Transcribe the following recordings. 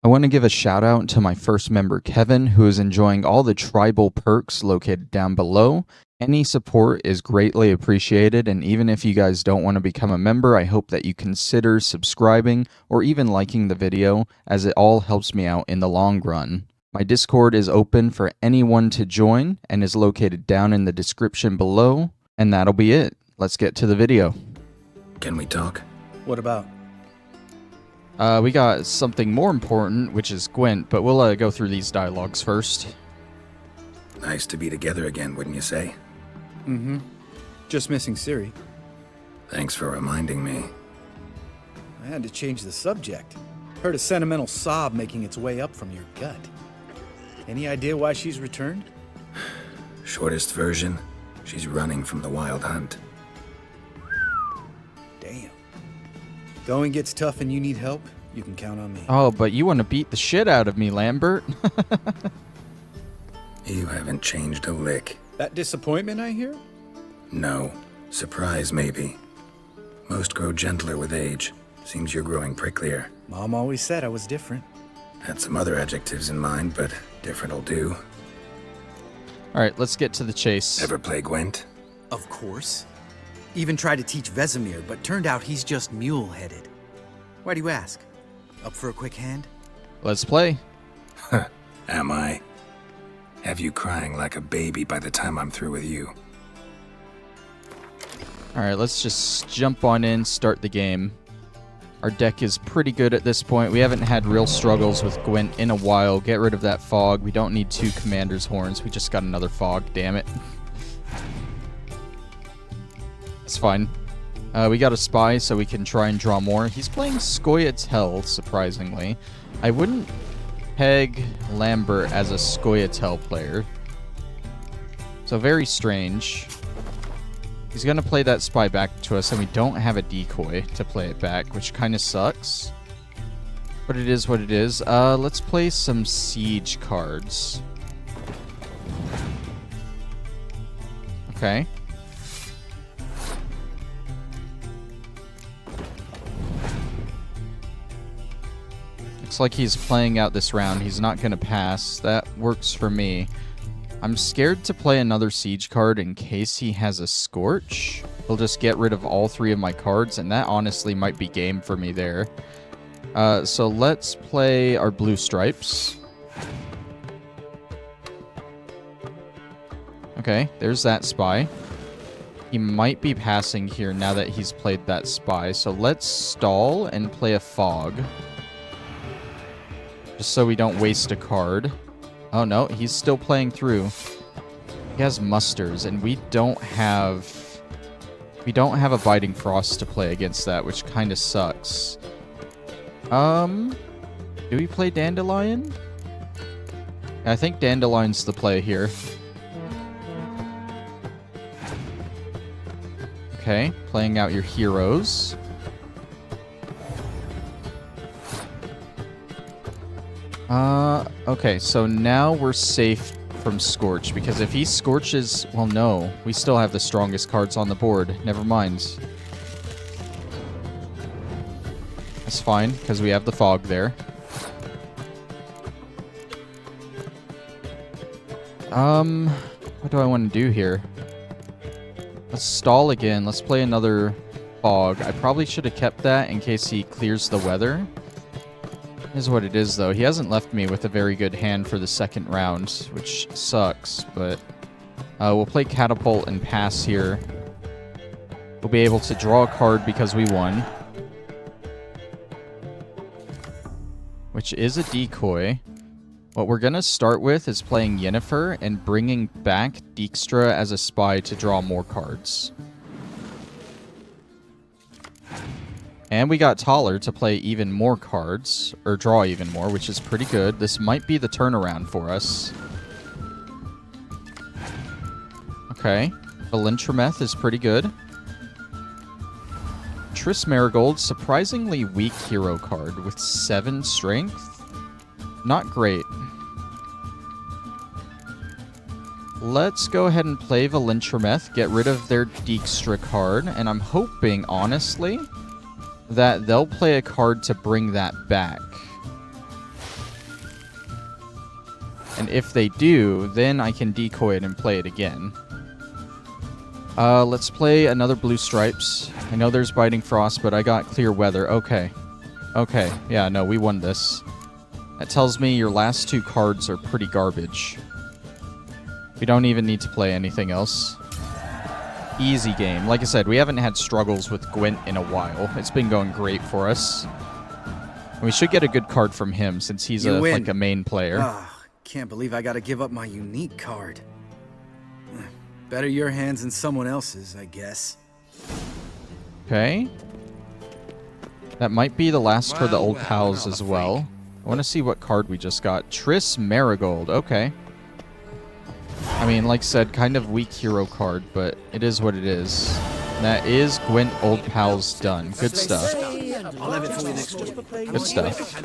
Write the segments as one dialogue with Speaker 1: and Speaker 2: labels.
Speaker 1: I want to give a shout out to my first member, Kevin, who is enjoying all the tribal perks located down below. Any support is greatly appreciated, and even if you guys don't want to become a member, I hope that you consider subscribing or even liking the video, as it all helps me out in the long run. My Discord is open for anyone to join and is located down in the description below, and that'll be it. Let's get to the video.
Speaker 2: Can we talk?
Speaker 3: What about?
Speaker 1: We got something more important, which is Gwent, but we'll go through these dialogues first.
Speaker 2: Nice to be together again, wouldn't you say?
Speaker 3: Mm-hmm. Just missing Siri.
Speaker 2: Thanks for reminding me.
Speaker 3: I had to change the subject. Heard a sentimental sob making its way up from your gut. Any idea why she's returned?
Speaker 2: Shortest version, she's running from the wild hunt.
Speaker 3: Damn. Going gets tough and you need help, you can count on me.
Speaker 1: Oh, but you want to beat the shit out of me, Lambert.
Speaker 2: You haven't changed a lick.
Speaker 3: That disappointment I hear?
Speaker 2: No. Surprise, maybe. Most grow gentler with age. Seems you're growing pricklier.
Speaker 3: Mom always said I was different.
Speaker 2: Had some other adjectives in mind, but different'll do.
Speaker 1: Alright, let's get to the chase.
Speaker 2: Ever play Gwent?
Speaker 4: Of course. Even tried to teach Vesemir, but turned out he's just mule-headed. Why do you ask? Up for a quick hand?
Speaker 1: Let's play.
Speaker 2: Am I? Have you crying like a baby by the time I'm through with you.
Speaker 1: Alright, let's just jump on in, start the game. Our deck is pretty good at this point. We haven't had real struggles with Gwent in a while. Get rid of that fog. We don't need 2 commander's horns. We just got another fog, damn it. It's fine. We got a spy, so we can try and draw more. He's playing Skellige, surprisingly. I wouldn't peg Lambert as a Skellige player. So very strange. He's going to play that spy back to us, and we don't have a decoy to play it back, which kind of sucks. But it is what it is. Let's play some siege cards. Okay. Looks like he's playing out this round. He's not going to pass. That works for me. I'm scared to play another siege card in case he has a Scorch. He'll just get rid of all 3 of my cards, and that honestly might be game for me there. So let's play our blue stripes. Okay, there's that spy. He might be passing here now that he's played that spy. So let's stall and play a fog. Just so we don't waste a card. Oh no, he's still playing through. He has musters, and we don't have a Biting Frost to play against that, which kind of sucks. Do we play Dandelion? I think Dandelion's the play here. Okay, playing out your heroes. Okay, so now we're safe from Scorch, because if he Scorches... Well, no. We still have the strongest cards on the board. Never mind. That's fine, because we have the fog there. What do I want to do here? Let's stall again. Let's play another fog. I probably should have kept that in case he clears the weather. Is what it is, though. He hasn't left me with a very good hand for the second round, which sucks, but we'll play Catapult and pass here. We'll be able to draw a card because we won, which is a decoy. What we're going to start with is playing Yennefer and bringing back Dijkstra as a spy to draw more cards. And we got Taller to play even more cards, or draw even more, which is pretty good. This might be the turnaround for us. Okay. Valentrameth is pretty good. Triss Marigold, surprisingly weak hero card with 7 strength. Not great. Let's go ahead and play Valentrameth, get rid of their Dijkstra card, and I'm hoping, honestly, that they'll play a card to bring that back. And if they do, then I can decoy it and play it again. Let's play another Blue Stripes. I know there's Biting Frost, but I got Clear Weather. Okay. Okay. Yeah, no, we won this. That tells me your last 2 cards are pretty garbage. We don't even need to play anything else. Easy game. Like I said, we haven't had struggles with Gwent in a while. It's been going great for us. And we should get a good card from him since he's like a main player.
Speaker 4: Ah, can't believe I gotta give up my unique card. Better your hands than someone else's, I guess.
Speaker 1: Okay. That might be the last for the old pals as well. I want to see what card we just got. Triss Marigold. Okay. I mean, like I said, kind of weak hero card, but it is what it is. And that is Gwent Old Pals done. Good stuff. Good stuff.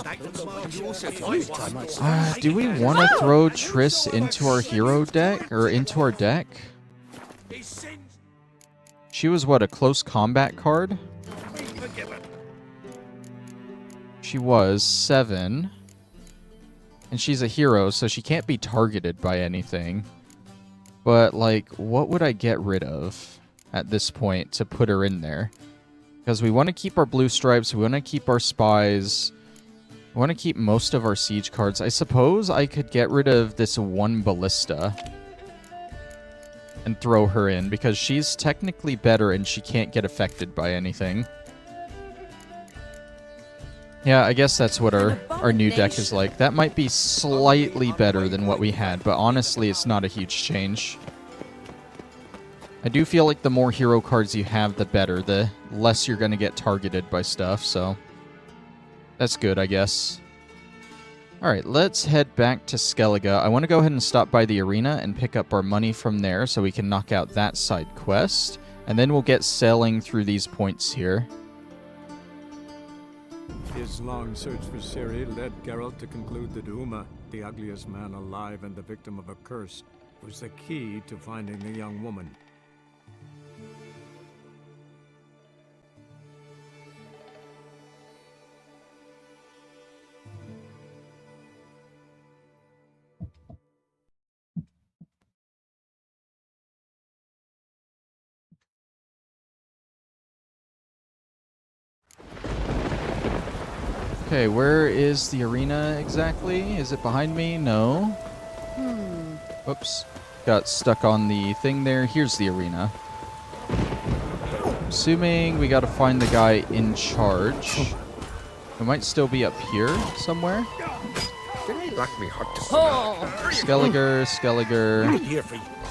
Speaker 1: Do we want to throw Triss into our hero deck? Or into our deck? She was what, a close combat card? She was 7. And she's a hero, so she can't be targeted by anything. But, like, what would I get rid of at this point to put her in there? Because we want to keep our Blue Stripes, we want to keep our Spies, we want to keep most of our Siege cards. I suppose I could get rid of this 1 Ballista and throw her in, because she's technically better and she can't get affected by anything. Yeah, I guess that's what our new deck is like. That might be slightly better than what we had, but honestly, it's not a huge change. I do feel like the more hero cards you have, the better. The less you're going to get targeted by stuff, so that's good, I guess. Alright, let's head back to Skellige. I want to go ahead and stop by the arena and pick up our money from there so we can knock out that side quest. And then we'll get sailing through these points here.
Speaker 5: His long search for Ciri led Geralt to conclude that Uma, the ugliest man alive and the victim of a curse, was the key to finding the young woman.
Speaker 1: Okay, where is the arena exactly? Is it behind me? No. Whoops. Got stuck on the thing there. Here's the arena. Assuming we gotta find the guy in charge. It might still be up here somewhere. Skellige.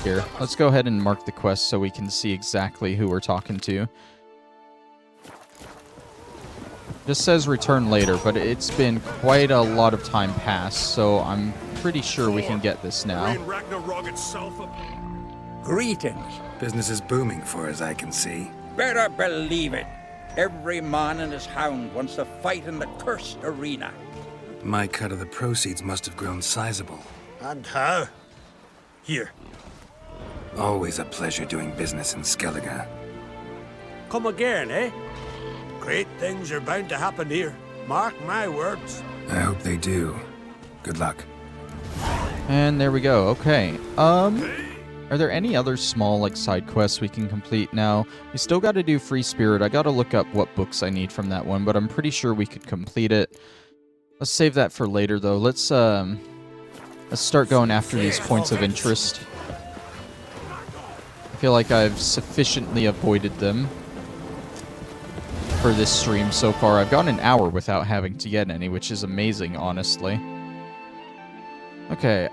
Speaker 1: Here. Let's go ahead and mark the quest so we can see exactly who we're talking to. Just says return later, but it's been quite a lot of time past, so I'm pretty sure we can get this now.
Speaker 6: Greetings.
Speaker 2: Business is booming for as I can see.
Speaker 6: Better believe it. Every man and his hound wants to fight in the cursed arena.
Speaker 2: My cut of the proceeds must have grown sizable.
Speaker 7: And how? Here.
Speaker 2: Always a pleasure doing business in Skellige.
Speaker 7: Come again, eh? Great things are bound to happen here. Mark my words.
Speaker 2: I hope they do. Good luck.
Speaker 1: And there we go. Okay. Are there any other small, like, side quests we can complete now? We still got to do Free Spirit. I got to look up what books I need from that one, but I'm pretty sure we could complete it. Let's save that for later, though. Let's start going after these points of interest. I feel like I've sufficiently avoided them for this stream so far. I've gone an hour without having to get any, which is amazing, honestly. Okay,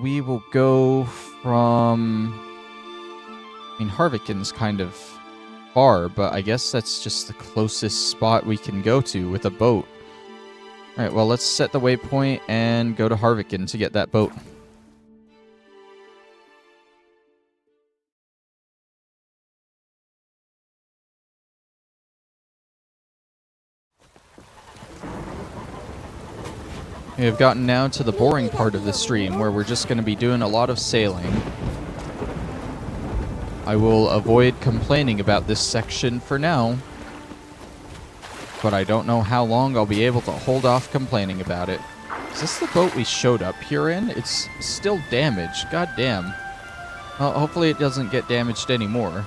Speaker 1: we will go from... I mean, Harviken's kind of far, but I guess that's just the closest spot we can go to with a boat. Alright, well, let's set the waypoint and go to Harviken to get that boat. We have gotten now to the boring part of the stream, where we're just going to be doing a lot of sailing. I will avoid complaining about this section for now, but I don't know how long I'll be able to hold off complaining about it. Is this the boat we showed up here in? It's still damaged. God damn. Well, hopefully it doesn't get damaged anymore.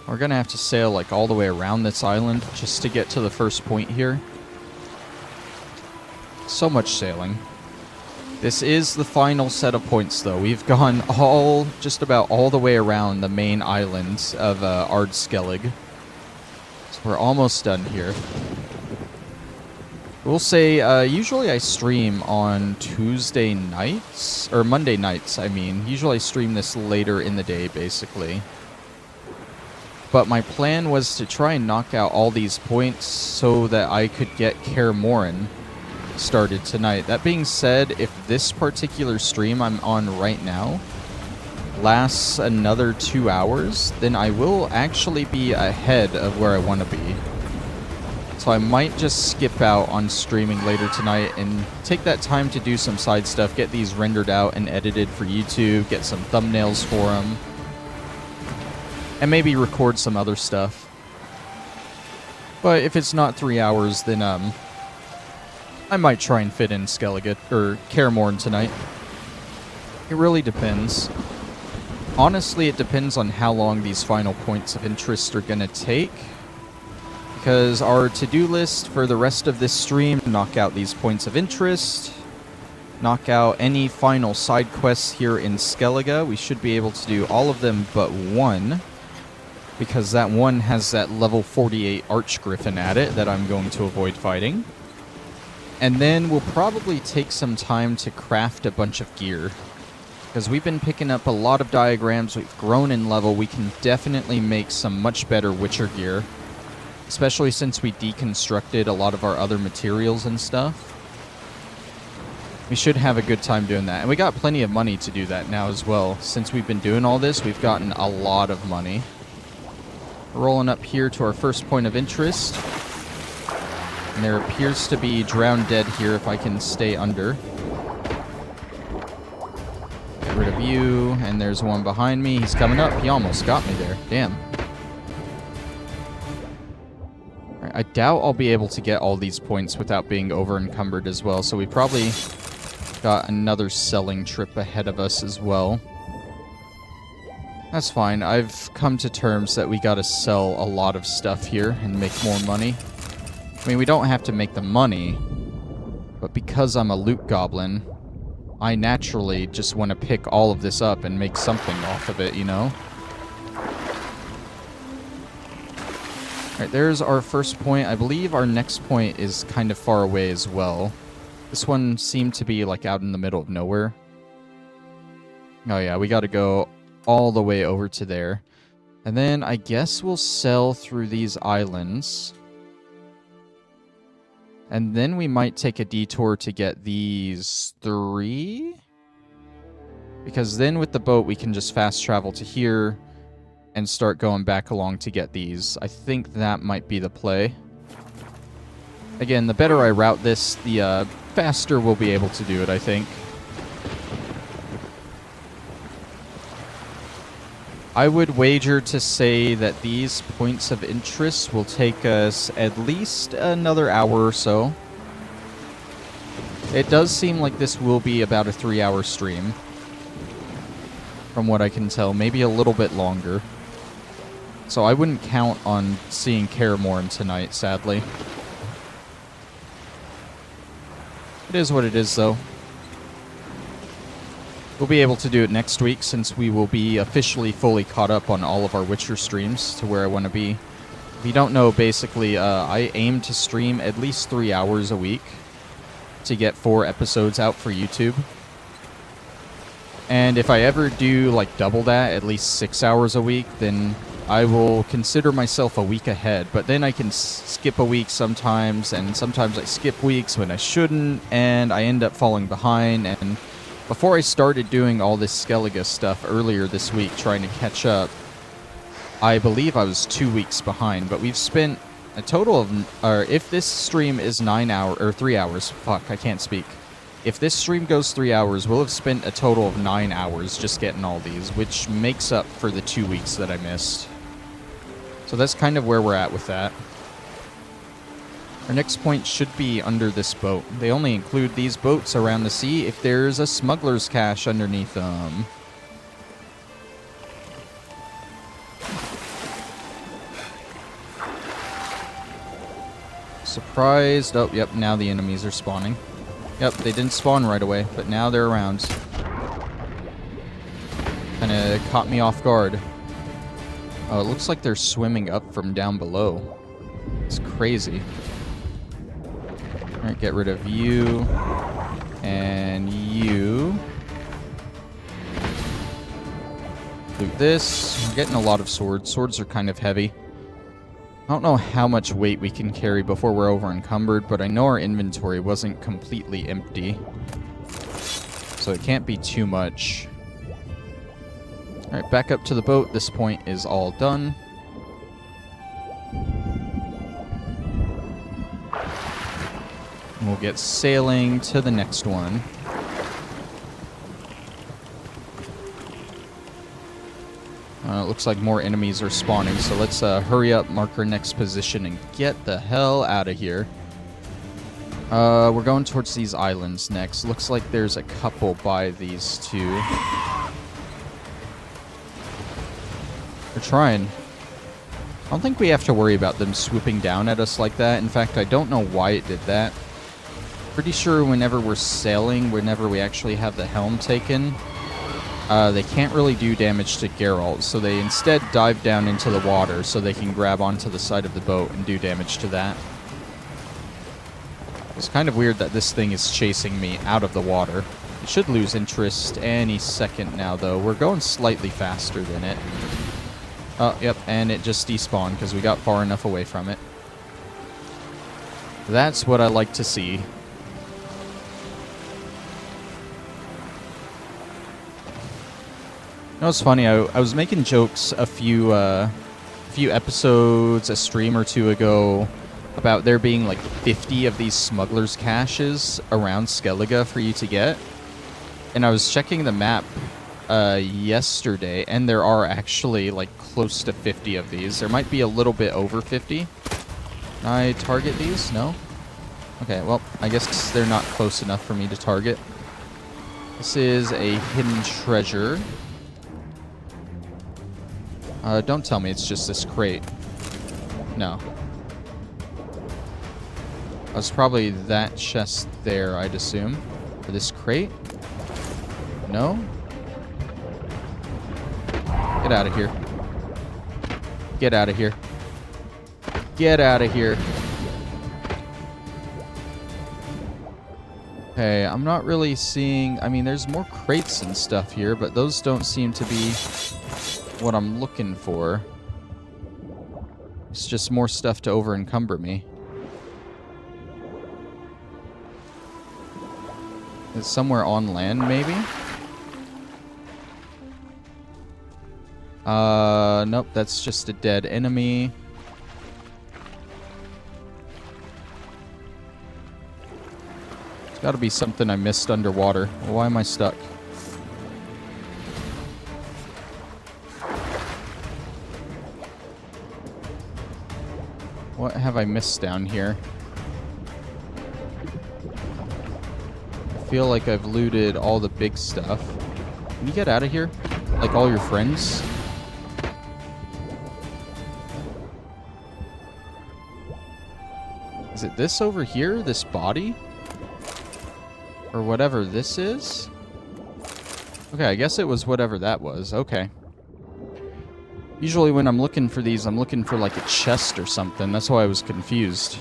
Speaker 1: We're gonna have to sail like all the way around this island just to get to the first point here. So much sailing. This is the final set of points though. We've gone just about all the way around the main islands of Skellige. So we're almost done here. We'll say, usually I stream on Tuesday nights, or Monday nights, I mean. Usually I stream this later in the day, basically. But my plan was to try and knock out all these points so that I could get Kaer Morhen started tonight. That being said, if this particular stream I'm on right now lasts another 2 hours, then I will actually be ahead of where I want to be. So I might just skip out on streaming later tonight and take that time to do some side stuff, get these rendered out and edited for YouTube, get some thumbnails for them, and maybe record some other stuff. But if it's not 3 hours, then I might try and fit in Skellige or Kaer Morhen tonight. It really depends. Honestly, it depends on how long these final points of interest are gonna take. Because our to-do list for the rest of this stream, knock out these points of interest, knock out any final side quests here in Skellige. We should be able to do all of them but one, because that one has that level 48 Archgriffin at it that I'm going to avoid fighting. And then we'll probably take some time to craft a bunch of gear. Because we've been picking up a lot of diagrams, we've grown in level, we can definitely make some much better Witcher gear. Especially since we deconstructed a lot of our other materials and stuff. We should have a good time doing that. And we got plenty of money to do that now as well. Since we've been doing all this, we've gotten a lot of money. We're rolling up here to our first point of interest. And there appears to be Drowned Dead here if I can stay under. Get rid of you. And there's one behind me. He's coming up. He almost got me there. Damn. I doubt I'll be able to get all these points without being over-encumbered as well, so we probably got another selling trip ahead of us as well. That's fine. I've come to terms that we gotta sell a lot of stuff here and make more money. I mean, we don't have to make the money, but because I'm a loot goblin, I naturally just want to pick all of this up and make something off of it, you know? Alright, there's our first point. I believe our next point is kind of far away as well. This one seemed to be like out in the middle of nowhere. Oh yeah, we gotta go all the way over to there. And then I guess we'll sail through these islands. And then we might take a detour to get these 3. Because then with the boat we can just fast travel to here and start going back along to get these. I think that might be the play. Again, the better I route this, the faster we'll be able to do it, I think. I would wager to say that these points of interest will take us at least another hour or so. It does seem like this will be about a 3-hour stream. From what I can tell, maybe a little bit longer. So I wouldn't count on seeing Kaer Morhen tonight, sadly. It is what it is, though. We'll be able to do it next week, since we will be officially fully caught up on all of our Witcher streams to where I want to be. If you don't know, basically, I aim to stream at least 3 hours a week to get 4 episodes out for YouTube. And if I ever do, like, double that, at least 6 hours a week, then I will consider myself a week ahead, but then I can skip a week sometimes, and sometimes I skip weeks when I shouldn't, and I end up falling behind. And before I started doing all this Skellige stuff earlier this week, trying to catch up, I believe I was 2 weeks behind, but we've spent a total of, or if this stream is 9 hours, or 3 hours, fuck, I can't speak. If this stream goes 3 hours, we'll have spent a total of 9 hours just getting all these, which makes up for the 2 weeks that I missed. So that's kind of where we're at with that. Our next point should be under this boat. They only include these boats around the sea if there's a smuggler's cache underneath them. Surprised. Oh, yep, now the enemies are spawning. Yep, they didn't spawn right away, but now they're around. Kinda caught me off guard. Oh, it looks like they're swimming up from down below. It's crazy. Alright, get rid of you. And you. Loot this. We're getting a lot of swords. Swords are kind of heavy. I don't know how much weight we can carry before we're over encumbered, but I know our inventory wasn't completely empty. So it can't be too much. Alright, back up to the boat. This point is all done. And we'll get sailing to the next one. It looks like more enemies are spawning, so let's hurry up, mark our next position, and get the hell out of here. We're going towards these islands next. Looks like there's a couple by these two. We're trying. I don't think we have to worry about them swooping down at us like that. In fact, I don't know why it did that. Pretty sure whenever we're sailing, whenever we actually have the helm taken, they can't really do damage to Geralt, so they instead dive down into the water so they can grab onto the side of the boat and do damage to that. It's kind of weird that this thing is chasing me out of the water. It should lose interest any second now, though. We're going slightly faster than it. Oh, yep, and it just despawned because we got far enough away from it. That's what I like to see. You know, it's funny, I was making jokes a few episodes, a stream or two ago, about there being like 50 of these smugglers' caches around Skellige for you to get. And I was checking the map yesterday, and there are actually like close to 50 of these. There might be a little bit over 50. Can I target these? No? Okay, well, I guess they're not close enough for me to target. This is a hidden treasure. Don't tell me it's just this crate. No. It's probably that chest there, I'd assume. For this crate? No? Get out of here. Get out of here. Get out of here. Okay, I'm not really seeing... I mean, there's more crates and stuff here, but those don't seem to be what I'm looking for. It's just more stuff to over-encumber me. It's somewhere on land, maybe? Nope, that's just a dead enemy. There's gotta be something I missed underwater. Why am I stuck? What have I missed down here? I feel like I've looted all the big stuff. Can you get out of here? Like all your friends? Is it this over here? This body? Or whatever this is? Okay, I guess it was whatever that was. Okay. Usually when I'm looking for these, I'm looking for like a chest or something. That's why I was confused.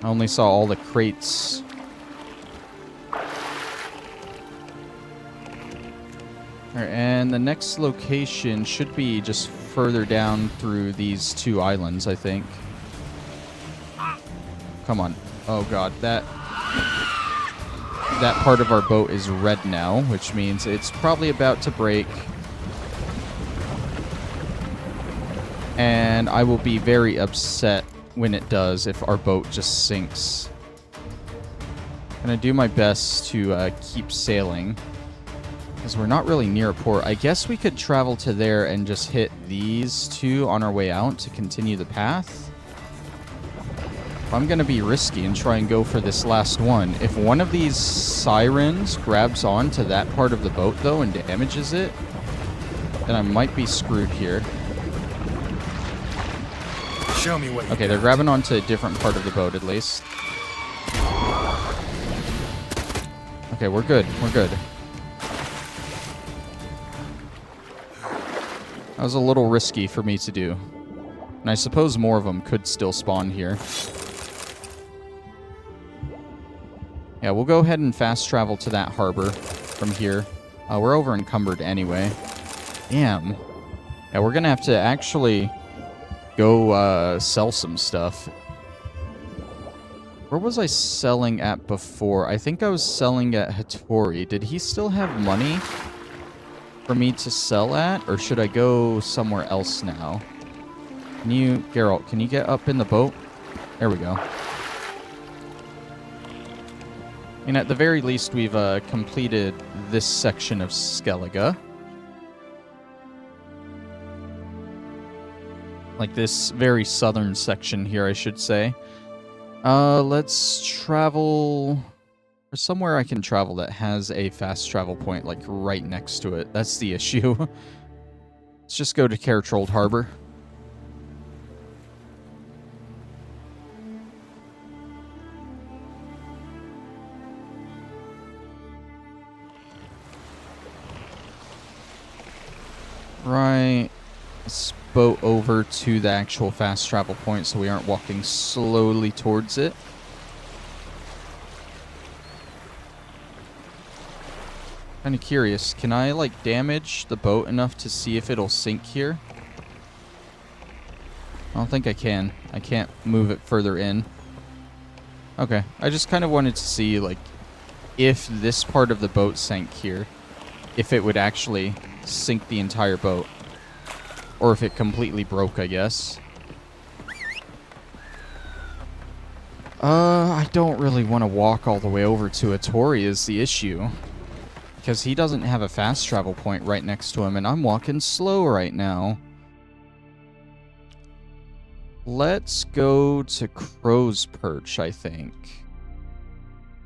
Speaker 1: I only saw all the crates. Alright, and the next location should be just further down through these two islands, I think. Come on. Oh god, that part of our boat is red now, which means it's probably about to break. And I will be very upset when it does if our boat just sinks. I'm gonna do my best to keep sailing, because we're not really near a port. I guess we could travel to there and just hit these two on our way out to continue the path. I'm going to be risky and try and go for this last one. If one of these sirens grabs onto that part of the boat, though, and damages it, then I might be screwed here.
Speaker 3: Show me what you
Speaker 1: Okay, they're grabbing onto a different part of the boat, at least. Okay, we're good. We're good. That was a little risky for me to do. And I suppose more of them could still spawn here. Yeah, we'll go ahead and fast travel to that harbor from here. We're over encumbered anyway. Damn. Yeah, we're gonna have to actually go sell some stuff. Where was I selling at before? I think I was selling at Hattori. Did he still have money for me to sell at? Or should I go somewhere else now? Can you, Geralt, can you get up in the boat? There we go. And at the very least, we've completed this section of Skellige. Like this very southern section here, I should say. Let's travel... There's somewhere I can travel that has a fast travel point, like, right next to it. That's the issue. Let's just go to Caretrold Harbor. Right. Let's boat over to the actual fast travel point so we aren't walking slowly towards it. Kind of curious. Can I, like, damage the boat enough to see if it'll sink here? I don't think I can. I can't move it further in. Okay. I just kind of wanted to see, like, if this part of the boat sank here, if it would actually sink the entire boat. Or if it completely broke, I guess. I don't really want to walk all the way over to Hattori is the issue. Because he doesn't have a fast travel point right next to him, and I'm walking slow right now. Let's go to Crow's Perch, I think.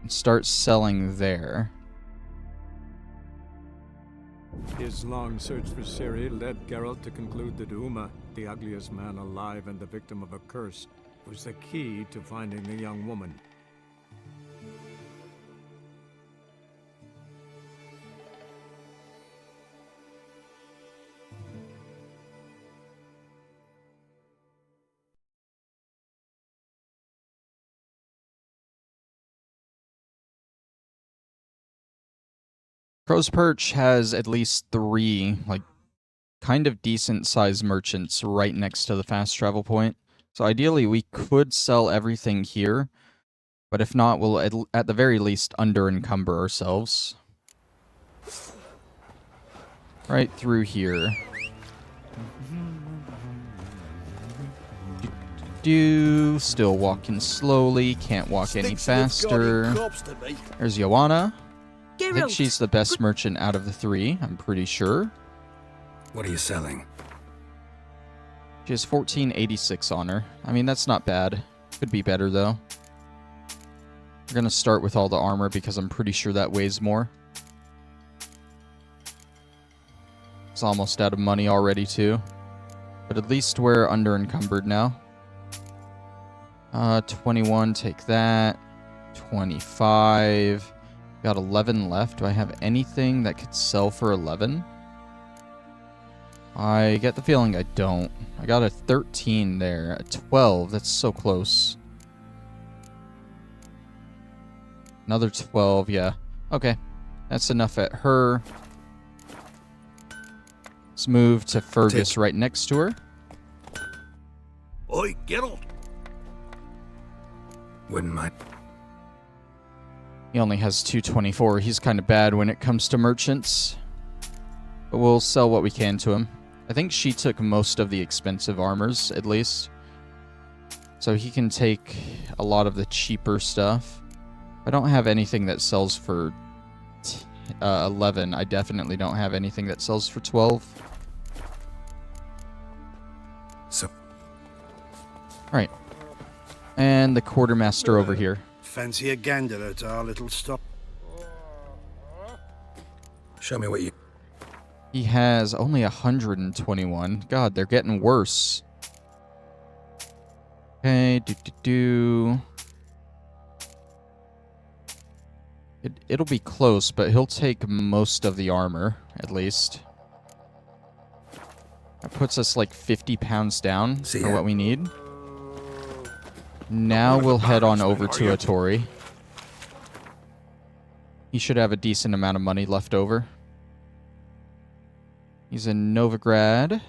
Speaker 1: And start selling there.
Speaker 5: His long search for Ciri led Geralt to conclude that Uma, the ugliest man alive and the victim of a curse, was the key to finding the young woman.
Speaker 1: Crow's Perch has at least 3, like, kind of decent-sized merchants right next to the fast travel point. So ideally, we could sell everything here, but if not, we'll at the very least under-encumber ourselves. Right through here. Still walking slowly, can't walk any faster. There's Joanna. I think she's the best merchant out of the 3, I'm pretty sure.
Speaker 2: What are you selling?
Speaker 1: She has 1486 on her. I mean, that's not bad. Could be better, though. We're going to start with all the armor because I'm pretty sure that weighs more. It's almost out of money already, too. But at least we're under-encumbered now. 21, take that. 25... Got 11 left. Do I have anything that could sell for 11? I get the feeling I don't. I got a 13 there. A 12. That's so close. Another 12. Yeah. Okay. That's enough at her. Let's move to Fergus right next to her.
Speaker 7: Oi, Geralt.
Speaker 2: Wouldn't mind.
Speaker 1: He only has 224. He's kind of bad when it comes to merchants. But we'll sell what we can to him. I think she took most of the expensive armors, at least. So he can take a lot of the cheaper stuff. I don't have anything that sells for 11. I definitely don't have anything that sells for 12.
Speaker 2: So,
Speaker 1: Right. And the quartermaster over here.
Speaker 7: Fancy a gander at our little stop.
Speaker 2: Show me what you...
Speaker 1: He has only 121. God, they're getting worse. Okay, It'll be close, but he'll take most of the armor, at least. That puts us like 50 pounds down for what we need. Now we'll head on over to Atori. He should have a decent amount of money left over. He's in Novigrad.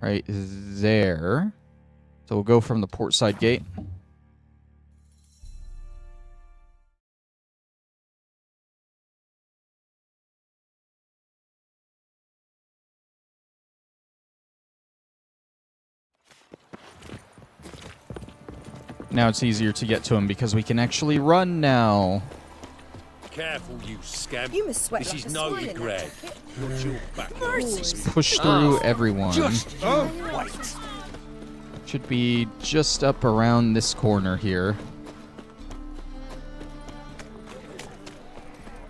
Speaker 1: Right there. So we'll go from the portside gate. Now it's easier to get to him because we can actually run now.
Speaker 8: Careful, you scamp.
Speaker 9: You must sweat
Speaker 8: This
Speaker 9: like
Speaker 8: is
Speaker 9: a
Speaker 8: no
Speaker 9: swine in that
Speaker 8: regret.
Speaker 9: jacket.
Speaker 8: Watch your back.
Speaker 1: Let's push through everyone.
Speaker 8: Wait.
Speaker 1: Should be just up around this corner here.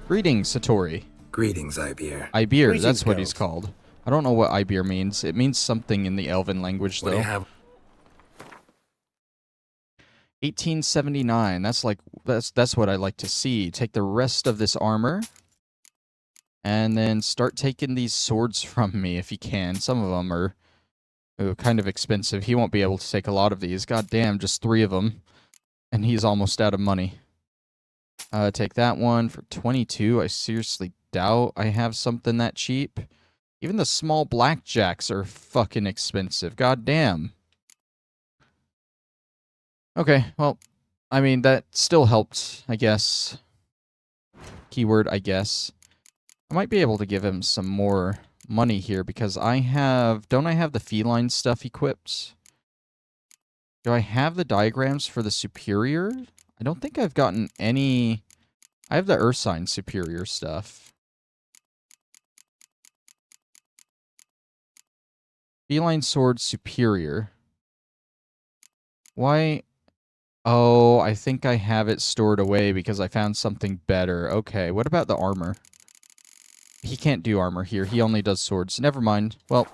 Speaker 1: Greetings, Satori.
Speaker 2: Greetings, Ibir.
Speaker 1: Ibir,
Speaker 3: Greetings,
Speaker 1: that's what he's
Speaker 3: Geralt.
Speaker 1: called. I don't know what Ibir means. It means something in the Elven language,
Speaker 2: What do
Speaker 1: though.
Speaker 2: you have?
Speaker 1: 1879. That's what I like to see. Take the rest of this armor and then start taking these swords from me if you can. Some of them are kind of expensive. He won't be able to take a lot of these. God damn, just 3 of them. And he's almost out of money. Take that one for 22. I seriously doubt I have something that cheap. Even the small blackjacks are fucking expensive. God damn. Okay, well, I mean, that still helped, I guess. Keyword, I guess. I might be able to give him some more money here because I have... Don't I have the feline stuff equipped? Do I have the diagrams for the superior? I don't think I've gotten any... I have the Ursine superior stuff. Feline sword superior. Why... Oh, I think I have it stored away because I found something better. Okay, what about the armor? He can't do armor here. He only does swords. Never mind. Well,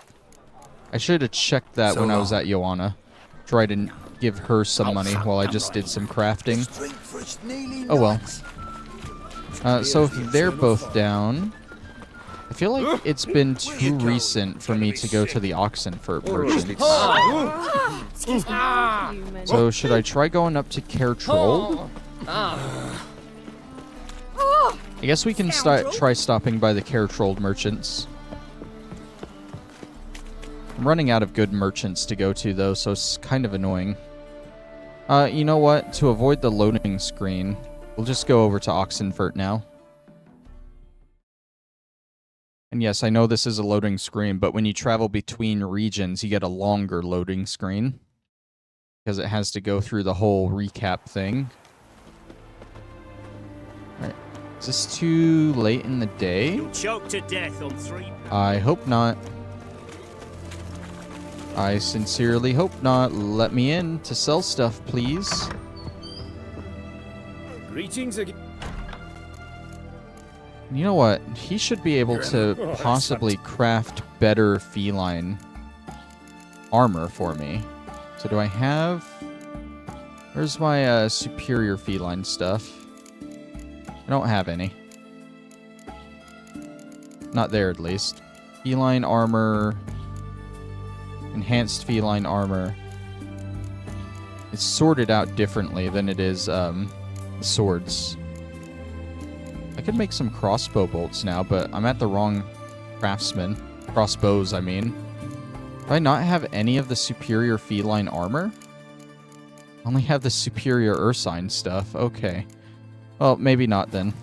Speaker 1: I should have checked that when I was at Joanna. Try to give her some money while I just did some crafting. Oh well. So if they're both down... I feel like it's been too recent for me to go to the Oxenfurt merchants. So should I try going up to Kertrol? I guess we can try stopping by the Kertrol merchants. I'm running out of good merchants to go to though, so it's kind of annoying. You know what? To avoid the loading screen, we'll just go over to Oxenfurt now. And yes, I know this is a loading screen, but when you travel between regions, you get a longer loading screen. Because it has to go through the whole recap thing. Alright. Is this too late in the day?
Speaker 8: You'll choke to death on 3.
Speaker 1: I hope not. I sincerely hope not. Let me in to sell stuff, please.
Speaker 3: Greetings again.
Speaker 1: You know what? He should be able to possibly craft better feline armor for me. So do I have... Where's my superior feline stuff? I don't have any. Not there, at least. Feline armor... Enhanced feline armor. It's sorted out differently than it is swords. I could make some crossbow bolts now, but I'm at the wrong craftsman. Crossbows, I mean. Do I not have any of the superior feline armor? I only have the superior Ursine stuff. Okay. Well, maybe not then.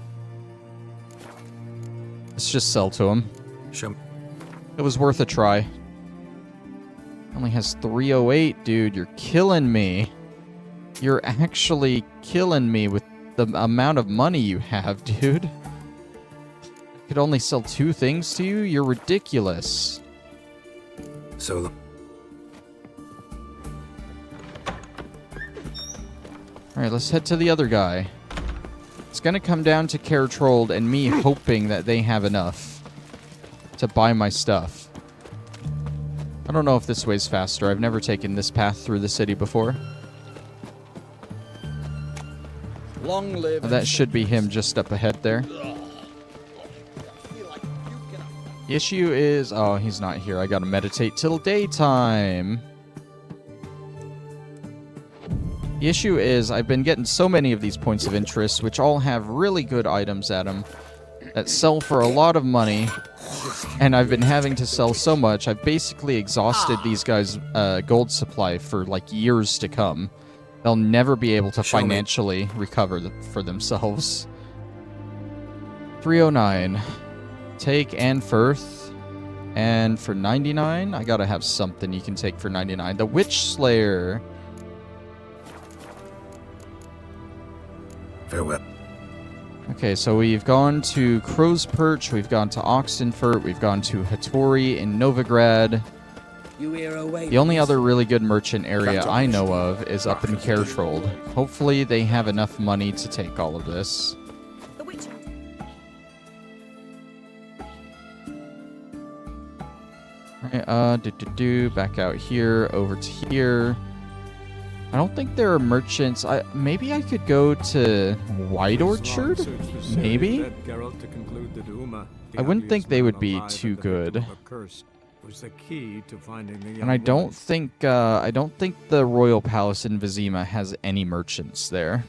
Speaker 1: Let's just sell to him. It was worth a try. Only has 308, dude. You're killing me. You're actually killing me with the amount of money you have, dude. I could only sell 2 things to you? You're ridiculous.
Speaker 2: So,
Speaker 1: Alright, let's head to the other guy. It's gonna come down to Caretrold and me hoping that they have enough to buy my stuff. I don't know if this way's faster. I've never taken this path through the city before.
Speaker 6: Long live.
Speaker 1: That should be him just up ahead there. The issue is... Oh, he's not here. I gotta meditate till daytime. The issue is I've been getting so many of these points of interest, which all have really good items at them, that sell for a lot of money, and I've been having to sell so much, I've basically exhausted these guys' gold supply for, like, years to come. They'll never be able to financially recover for themselves. 309. Take and Firth. And for 99, I gotta have something you can take for 99. The Witch Slayer.
Speaker 2: Farewell.
Speaker 1: Okay, so we've gone to Crow's Perch, we've gone to Oxenfurt, we've gone to Hattori in Novigrad. The only other really good merchant area I know of is up in Caretrold. Hopefully they have enough money to take all of this. Alright, back out here, over to here. I don't think there are merchants. Maybe I could go to White Orchard? Maybe? I wouldn't think they would be too good. And I don't think the Royal Palace in Vizima has any merchants there.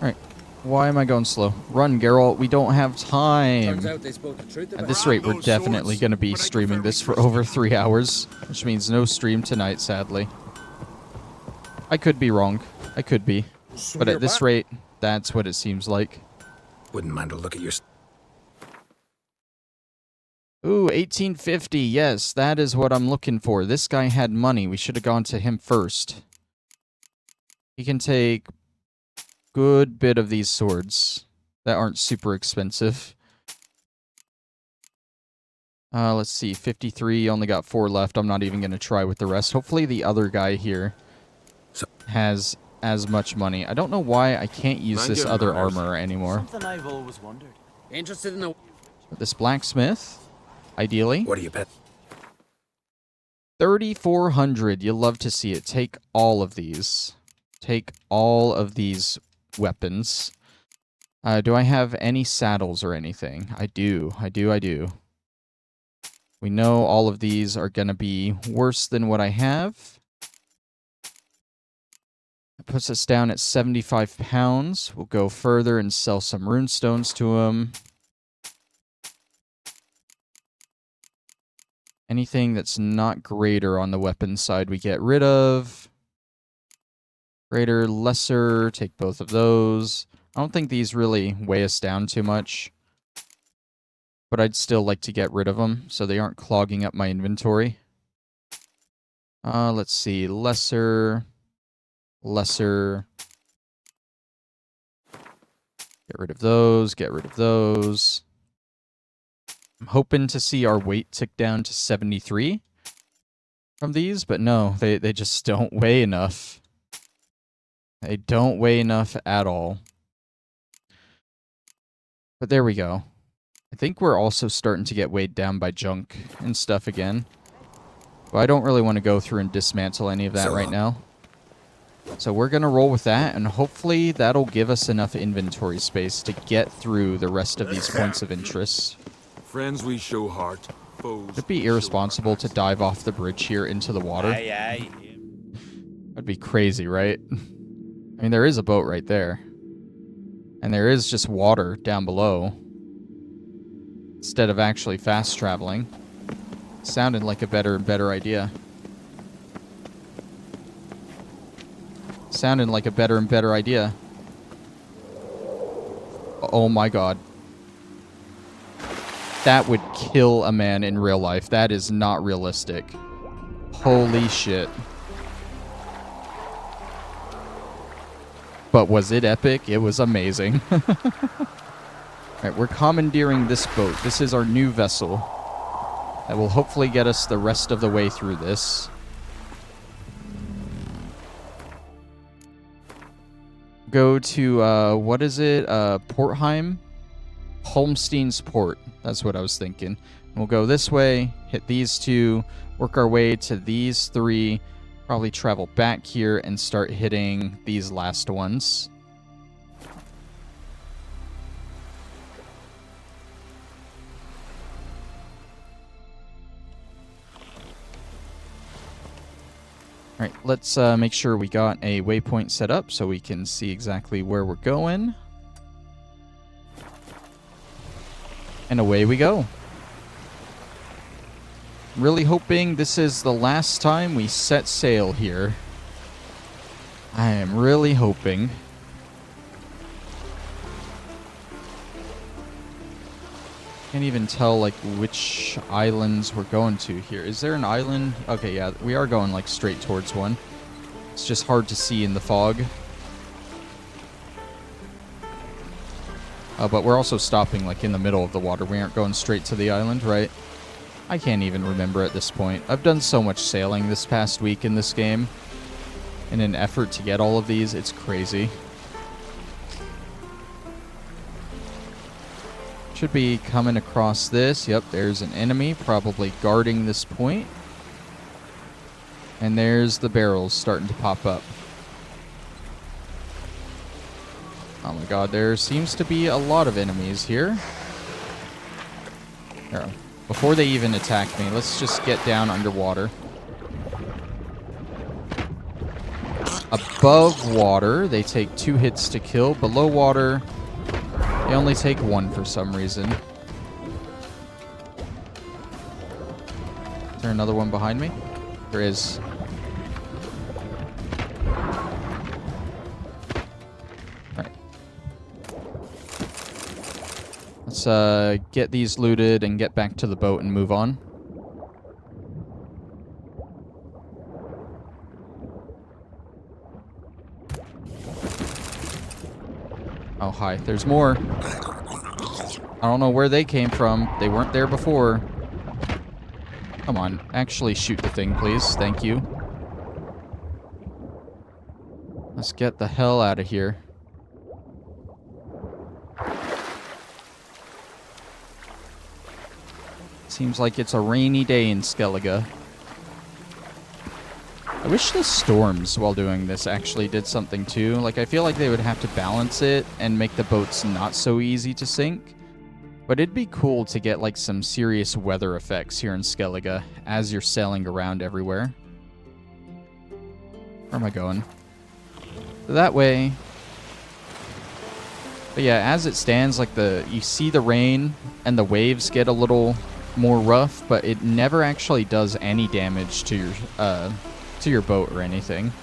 Speaker 1: Alright. Why am I going slow? Run, Geralt. We don't have time. At this rate, we're definitely going to be streaming this for over 3 hours, which means no stream tonight, sadly. I could be wrong. I could be. But at this rate, that's what it seems like.
Speaker 2: Wouldn't mind a look at your...
Speaker 1: Ooh, 1850. Yes, that is what I'm looking for. This guy had money. We should have gone to him first. He can take... good bit of these swords that aren't super expensive. Let's see, 53, only got 4 left. I'm not even going to try with the rest. Hopefully the other guy here has as much money. I don't know why I can't use this other armor anymore.
Speaker 9: Something I've always wondered.
Speaker 6: Interested in the...
Speaker 1: This blacksmith, ideally.
Speaker 2: What do you bet?
Speaker 1: 3,400. You'll love to see it. Take all of these. Take all of these weapons. Do I have any saddles or anything? I do. We know all of these are going to be worse than what I have. That puts us down at 75 pounds. We'll go further and sell some runestones to him. Anything that's not greater on the weapon side we get rid of. Greater, lesser, take both of those. I don't think these really weigh us down too much. But I'd still like to get rid of them so they aren't clogging up my inventory. Let's see. Lesser. Lesser. Get rid of those. Get rid of those. I'm hoping to see our weight tick down to 73 from these, but no, they just don't weigh enough. They don't weigh enough at all. But there we go. I think we're also starting to get weighed down by junk and stuff again. But I don't really want to go through and dismantle any of that right now. So we're going to roll with that, and hopefully that'll give us enough inventory space to get through the rest of these points of interest.
Speaker 10: Friends we show heart, foes.
Speaker 1: It'd be irresponsible to dive off the bridge here into the water.
Speaker 6: Aye.
Speaker 1: That'd be crazy, right? I mean, there is a boat right there. And there is just water down below. Instead of actually fast traveling. Sounded like a better and better idea. Sounded like a better and better idea. Oh my god. That would kill a man in real life. That is not realistic. Holy shit. But was it epic? It was amazing. Alright, we're commandeering this boat. This is our new vessel that will hopefully get us the rest of the way through this. Go to, what is it? Portheim? Holmstein's Port. That's what I was thinking. We'll go this way, hit these two, work our way to these three, probably travel back here and start hitting these last ones. Alright, let's make sure we got a waypoint set up so we can see exactly where we're going. And away we go. Really hoping this is the last time we set sail here. I am really hoping. Can't even tell like which islands we're going to here. Is there an island? Okay, yeah, we are going like straight towards one. It's just hard to see in the fog. But we're also stopping like in the middle of the water. We aren't going straight to the island, right? I can't even remember at this point. I've done so much sailing this past week in this game. In an effort to get all of these, it's crazy. Should be coming across this. Yep, there's an enemy probably guarding this point. And there's the barrels starting to pop up. Oh my god, there seems to be a lot of enemies here. Here, before they even attack me, let's just get down underwater. Above water, they take 2 hits to kill. Below water, they only take 1 for some reason. Is there another one behind me? There is. Alright. Let's get these looted and get back to the boat and move on. Oh, hi. There's more. I don't know where they came from. They weren't there before. Come on. Actually shoot the thing, please. Thank you. Let's get the hell out of here. Seems like it's a rainy day in Skellige. I wish the storms while doing this actually did something too. Like, I feel like they would have to balance it and make the boats not so easy to sink. But it'd be cool to get, like, some serious weather effects here in Skellige as you're sailing around everywhere. Where am I going? That way. But yeah, as it stands, like, you see the rain and the waves get a little more rough, but it never actually does any damage to your boat or anything.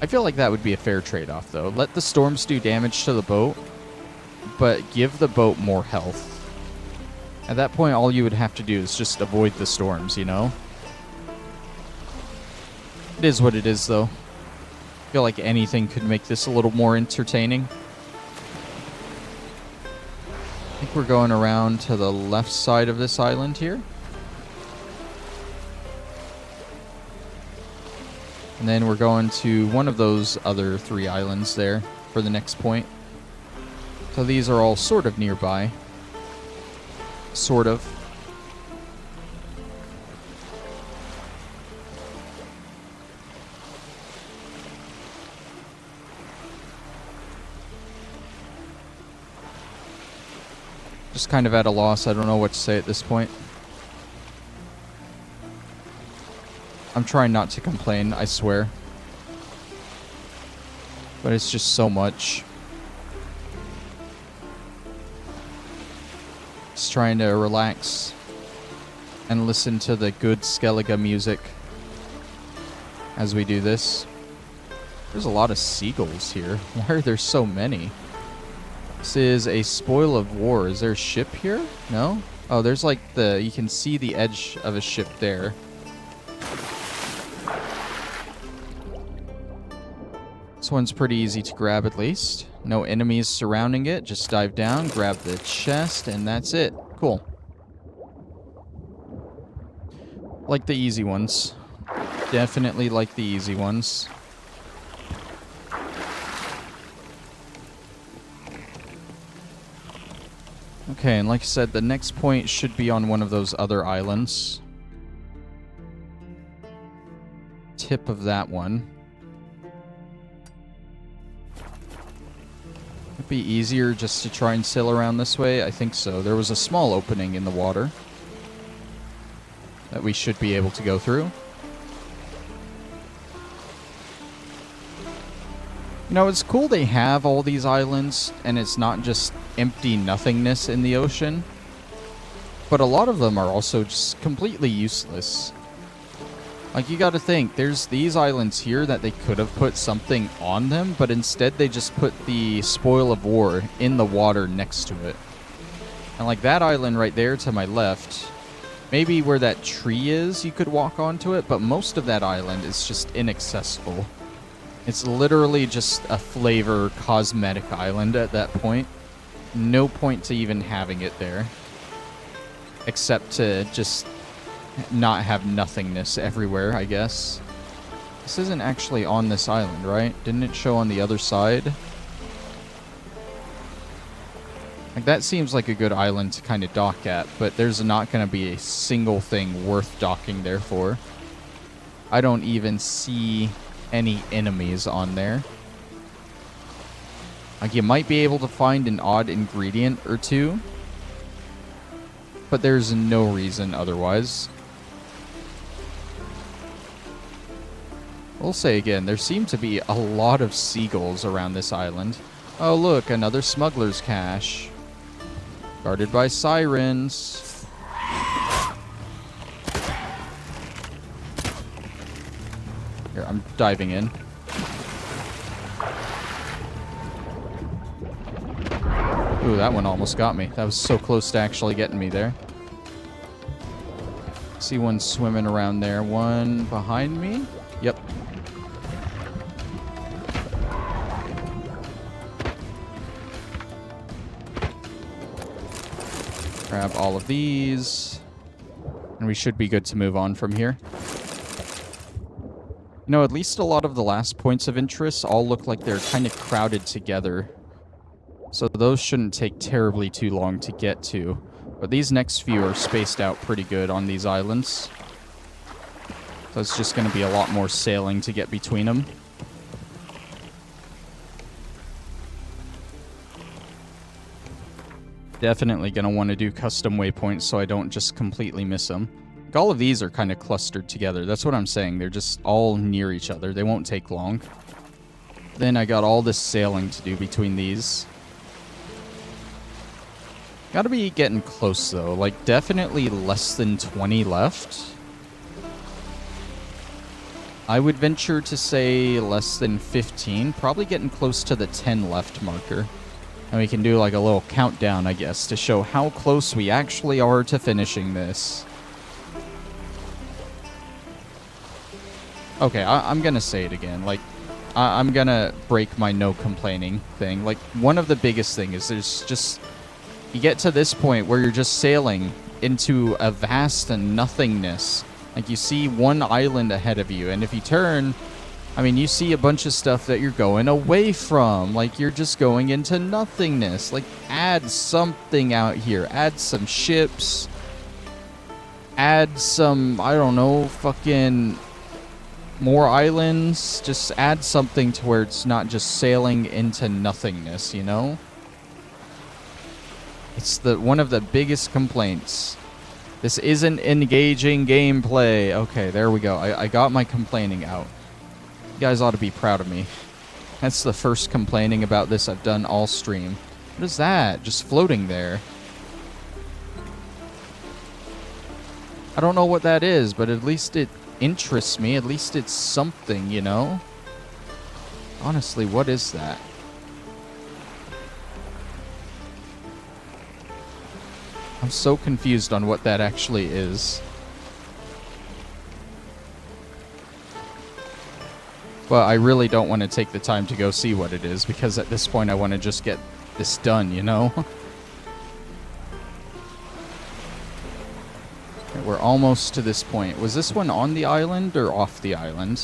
Speaker 1: I feel like that would be a fair trade-off, though. Let the storms do damage to the boat, but give the boat more health. At that point, all you would have to do is just avoid the storms, you know? It is what it is, though. I feel like anything could make this a little more entertaining. I think we're going around to the left side of this island here. And then we're going to one of those other 3 islands there for the next point. So these are all sort of nearby. Sort of. Just kind of at a loss. I don't know what to say at this point. I'm trying not to complain, I swear. But it's just so much. Just trying to relax and listen to the good Skellige music as we do this. There's a lot of seagulls here. Why are there so many? This is a spoil of war. Is there a ship here? No? Oh, there's like you can see the edge of a ship there. This one's pretty easy to grab at least. No enemies surrounding it. Just dive down, grab the chest, and that's it. Cool. Like the easy ones. Definitely like the easy ones. Okay, and like I said, the next point should be on one of those other islands. Tip of that one. It'd be easier just to try and sail around this way. I think so. There was a small opening in the water that we should be able to go through. You know, it's cool they have all these islands, and it's not just empty nothingness in the ocean. But a lot of them are also just completely useless. Like, you gotta think, there's these islands here that they could have put something on them, but instead they just put the spoil of war in the water next to it. And like that island right there to my left, maybe where that tree is, you could walk onto it, but most of that island is just inaccessible. It's literally just a flavor cosmetic island at that point. No point to even having it there. Except to just not have nothingness everywhere, I guess. This isn't actually on this island, right? Didn't it show on the other side? Like, that seems like a good island to kind of dock at, but there's not going to be a single thing worth docking there for. I don't even see any enemies on there. Like, you might be able to find an odd ingredient or two, but there's no reason otherwise. We'll say again, there seem to be a lot of seagulls around this island. Oh look, another smuggler's cache. Guarded by sirens. Here, I'm diving in. Ooh, that one almost got me. That was so close to actually getting me there. See one swimming around there. One behind me? Yep. Grab all of these. And we should be good to move on from here. You know, at least a lot of the last points of interest all look like they're kind of crowded together. So those shouldn't take terribly too long to get to. But these next few are spaced out pretty good on these islands. So it's just going to be a lot more sailing to get between them. Definitely going to want to do custom waypoints so I don't just completely miss them. Like, all of these are kind of clustered together. That's what I'm saying. They're just all near each other. They won't take long. Then I got all this sailing to do between these. Gotta be getting close, though. Like, definitely less than 20 left. I would venture to say less than 15. Probably getting close to the 10 left marker. And we can do, like, a little countdown, I guess, to show how close we actually are to finishing this. Okay, I'm gonna say it again. Like, I'm gonna break my no complaining thing. Like, one of the biggest things is there's just... You get to this point where you're just sailing into a vast nothingness. Like, you see one island ahead of you, and if you turn, I mean, you see a bunch of stuff that you're going away from. Like, you're just going into nothingness. Like, add something out here. Add some ships. Add some, I don't know, fucking more islands. Just add something to where it's not just sailing into nothingness, you know? It's one of the biggest complaints. This isn't engaging gameplay. Okay, there we go. I got my complaining out. You guys ought to be proud of me. That's the first complaining about this I've done all stream. What is that? Just floating there. I don't know what that is, but at least it interests me. At least it's something, you know? Honestly, what is that? I'm so confused on what that actually is. But I really don't want to take the time to go see what it is, because at this point I want to just get this done, you know? Okay, we're almost to this point. Was this one on the island or off the island?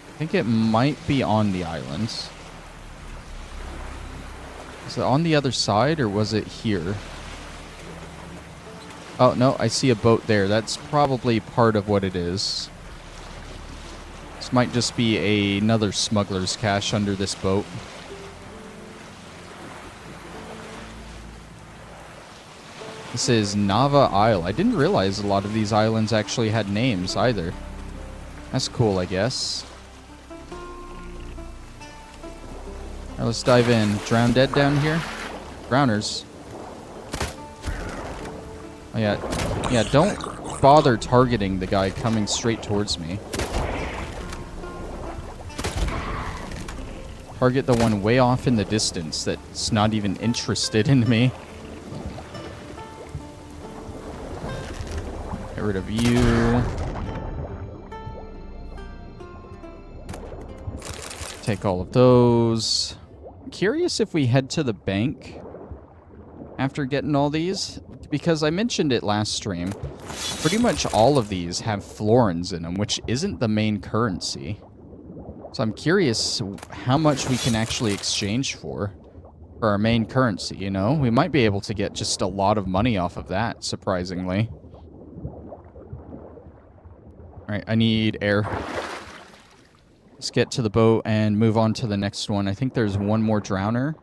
Speaker 1: I think it might be on the island. Is it on the other side, or was it here? Oh, no, I see a boat there. That's probably part of what it is. This might just be another smuggler's cache under this boat. This is Nava Isle. I didn't realize a lot of these islands actually had names either. That's cool, I guess. Alright, let's dive in. Drown dead down here? Drowners. Oh, yeah. Yeah, don't bother targeting the guy coming straight towards me. Target the one way off in the distance that's not even interested in me. Get rid of you. Take all of those. Curious if we head to the bank after getting all these, because I mentioned it last stream. Pretty much all of these have florins in them, which isn't the main currency. So I'm curious how much we can actually exchange for our main currency, you know? We might be able to get just a lot of money off of that, surprisingly. Alright, I need air. Let's get to the boat and move on to the next one. I think there's one more drowner.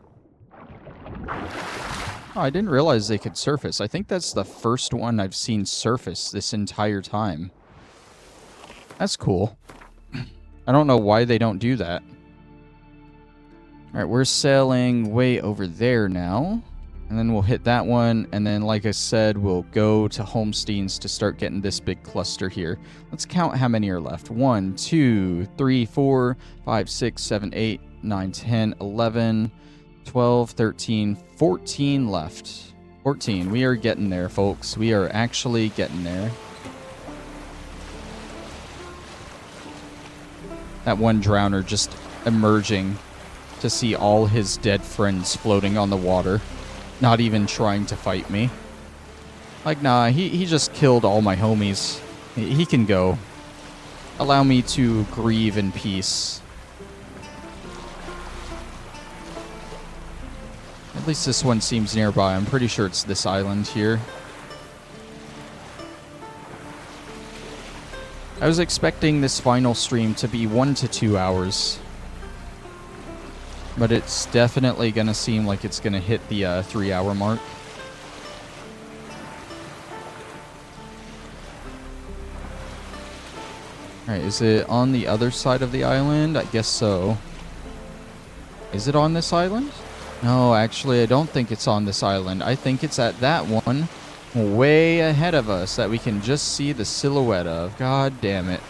Speaker 1: Oh, I didn't realize they could surface. I think that's the first one I've seen surface this entire time. That's cool. I don't know why they don't do that. Alright, we're sailing way over there now. And then we'll hit that one. And then, like I said, we'll go to Holmstein's to start getting this big cluster here. Let's count how many are left. 1, 2, 3, 4, 5, 6, 7, 8, 9, 10, 11, 12, 13, 14 left. 14. We are getting there, folks. We are actually getting there. That one drowner just emerging to see all his dead friends floating on the water. Not even trying to fight me. Like, nah, he just killed all my homies. He can go. Allow me to grieve in peace. At least this one seems nearby. I'm pretty sure it's this island here. I was expecting this final stream to be 1 to 2 hours. But it's definitely going to seem like it's going to hit the 3-hour mark. Alright, is it on the other side of the island? I guess so. Is it on this island? No, actually, I don't think it's on this island. I think it's at that one way ahead of us that we can just see the silhouette of. God damn it.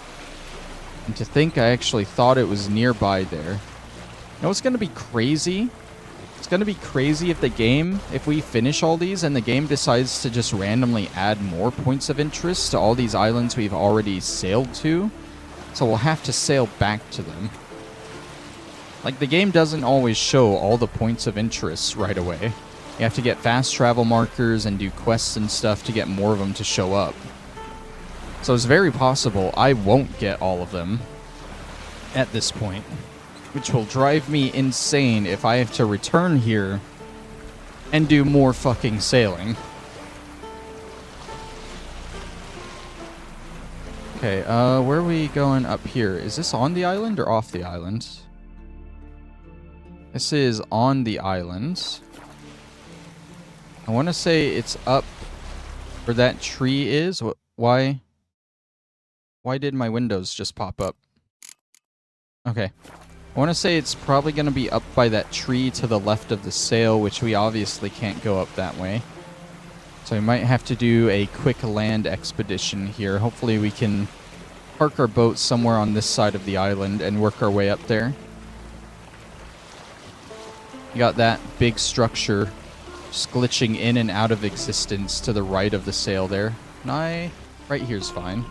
Speaker 1: And to think I actually thought it was nearby there. You know what's going to be crazy? It's going to be crazy if if we finish all these and the game decides to just randomly add more points of interest to all these islands we've already sailed to. So we'll have to sail back to them. Like, the game doesn't always show all the points of interest right away. You have to get fast travel markers and do quests and stuff to get more of them to show up. So it's very possible I won't get all of them at this point. Which will drive me insane if I have to return here and do more fucking sailing. Okay, where are we going up here? Is this on the island or off the island? This is on the island. I want to say it's up where that tree is. Why did my windows just pop up? Okay. I want to say it's probably going to be up by that tree to the left of the sail, which we obviously can't go up that way. So we might have to do a quick land expedition here. Hopefully we can park our boat somewhere on this side of the island and work our way up there. You got that big structure just glitching in and out of existence to the right of the sail there. Right here's fine.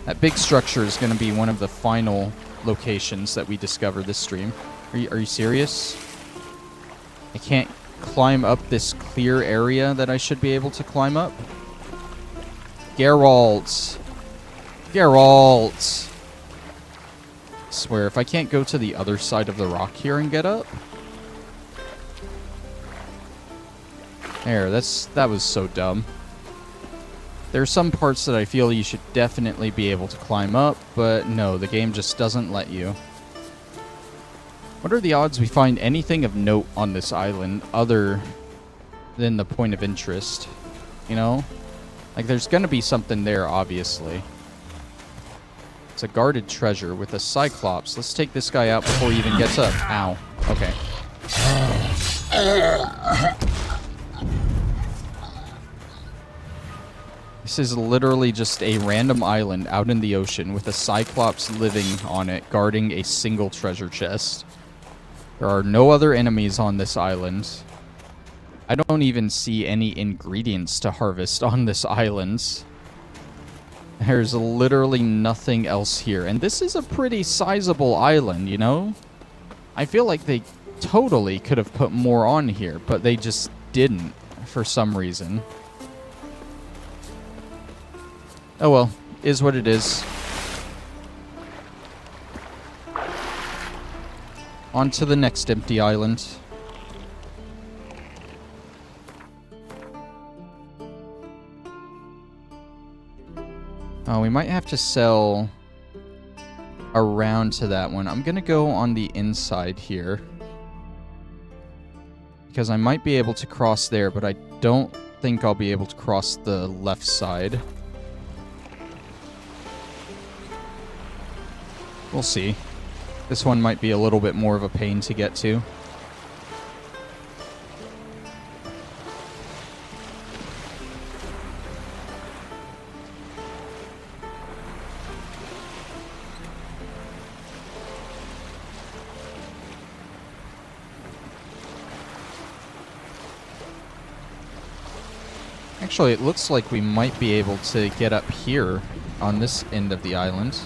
Speaker 1: That big structure is going to be one of the final locations that we discover this stream. Are you serious? I can't climb up this clear area that I should be able to climb up? Geralt! Geralt! I swear, if I can't go to the other side of the rock here and get up... There, that was so dumb. There are some parts that I feel you should definitely be able to climb up, but no, the game just doesn't let you. What are the odds we find anything of note on this island other than the point of interest? You know? Like, there's gonna be something there, obviously. It's a guarded treasure with a cyclops. Let's take this guy out before he even gets up. Ow. Okay. This is literally just a random island out in the ocean with a cyclops living on it, guarding a single treasure chest. There are no other enemies on this island. I don't even see any ingredients to harvest on this island. There's literally nothing else here. And this is a pretty sizable island, you know? I feel like they totally could have put more on here, but they just didn't for some reason. Oh well, is what it is. On to the next empty island. Oh, we might have to sell around to that one. I'm gonna go on the inside here, because I might be able to cross there, but I don't think I'll be able to cross the left side. We'll see. This one might be a little bit more of a pain to get to. Actually, it looks like we might be able to get up here on this end of the island.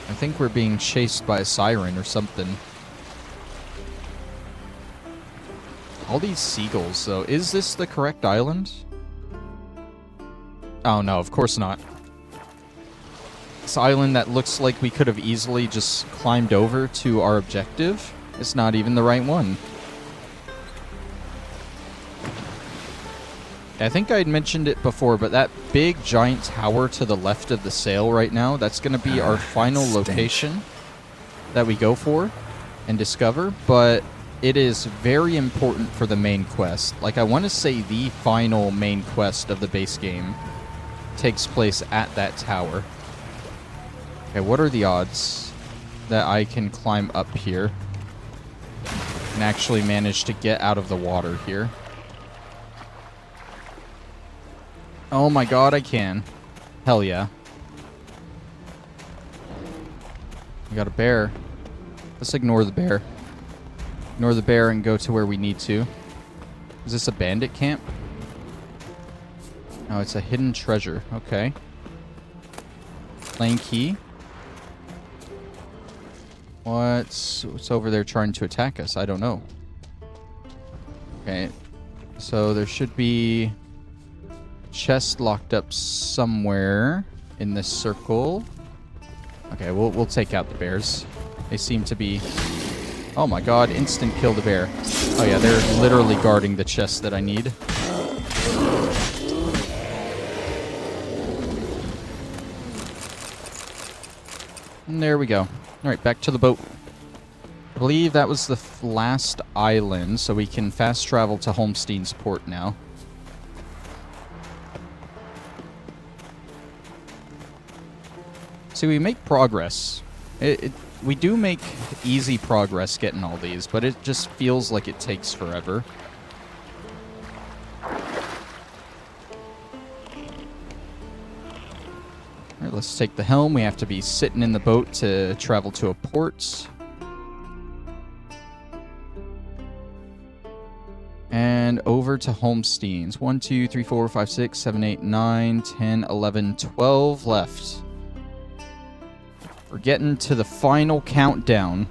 Speaker 1: I think we're being chased by a siren or something. All these seagulls, though. Is this the correct island? Oh, no, of course not. This island that looks like we could have easily just climbed over to our objective is not even the right one. I think I had mentioned it before, but that big giant tower to the left of the sail right now, that's going to be our final location that we go for and discover, but it is very important for the main quest. Like, I want to say the final main quest of the base game takes place at that tower. Okay, what are the odds that I can climb up here and actually manage to get out of the water here? Oh my god, I can. Hell yeah. We got a bear. Let's ignore the bear. Ignore the bear and go to where we need to. Is this a bandit camp? Oh, it's a hidden treasure. Okay. Plain key. What's over there trying to attack us? I don't know. Okay. So there should be chest locked up somewhere in this circle. Okay, we'll take out the bears. They seem to be... Oh my god, instant kill the bear. Oh yeah, they're literally guarding the chest that I need. And there we go. Alright, back to the boat. I believe that was the last island, so we can fast travel to Holmstein's port now. See, we make progress. We do make easy progress getting all these, but it just feels like it takes forever. Alright, let's take the helm. We have to be sitting in the boat to travel to a port. And over to Holmstein's. 1, 2, 3, 4, 5, 6, 7, 8, 9, 10, 11, 12 left. We're getting to the final countdown.